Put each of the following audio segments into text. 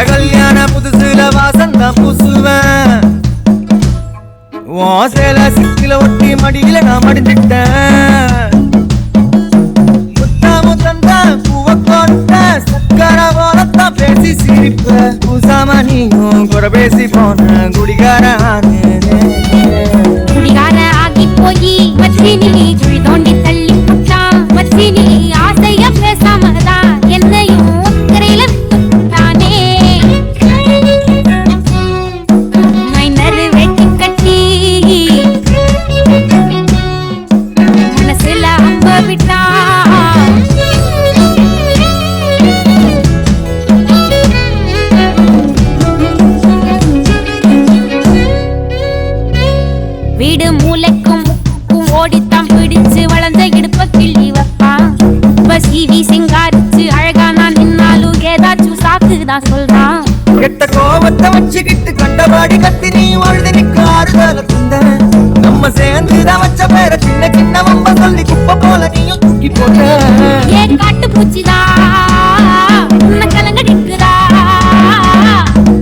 கல்யாண புதுசுல வாசந்தான் பூசுவேன் சேல சிக்கில ஒட்டி மடியில நான் மடிஞ்சிட்டேன் முத்தமுத்தந்தான் பூவ கொடுத்த சக்கர போலத்தான் பேசி சிரிப்ப பூசாம நீயும் கூட பேசி போன குடிகார ஆகி போய் மச்சினி குழி தோண்டி தள்ளி புட்டான் மச்சினி ஆசைய பேசாமதான் என்னையும் கரையில விட்டுட்டானே மைனர் வெட்டி கட்டி மனசுல அம்ப விட்டா வீடு மூளைக்கும் ஓடித்தான் பிடிச்சு வளர்ந்த இடுப்ப கிள்ளி வைப்பான் சீவி சிங்காரிச்சு அழகா நான் நின்னாலும் ஏதாச்சும் சாக்குதான் சொல்றான் கெட்ட கோபத்தை வச்சுக்கிட்டு கண்டபாடி கத்தி நீ வாழ்ந்து நிக்க ஆறுதல தந்த நம்ம சேர்ந்துதான் வச்ச பேர சின்ன சின்ன வம்ப சொல்லி குப்பை போல நீயும் தூக்கி போட்ட ஏன் காட்டு பூச்சிதா உன்ன கலங்கடிக்குதா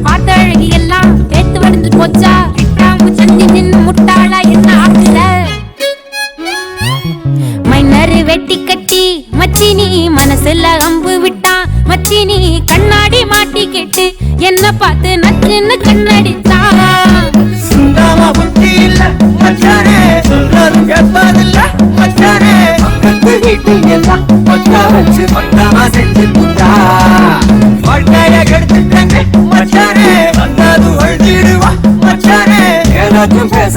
பார்த்த அழகி எல்லாம் பேத்து வடிந்து போச்சா கிட்டாம சந்தி நின்னு முட்டாளா என்ன ஆக்குல மைனர் வெட்டி கட்டி மச்சினி மனசுல அம்பு விட்டான் மச்சினி கண்ணாடி மாட்டி கேட்டு என்ன பார்த்து நச்சுன்னு கண்ணடித்தான் சுண்டாமா புத்தி இல்ல மச்சானே சொல்றது கேட்பதில்ல மச்சானே பக்கத்து வீட்டில் எல்லாம் பட்டா வச்சு பட்டாமா செஞ்சு புட்டா வாழ்க்கைய கெடுத்துட்டாங்க மச்சானே வந்தாது அழுதிடுவா மச்சானே ஏதாச்சும் பேச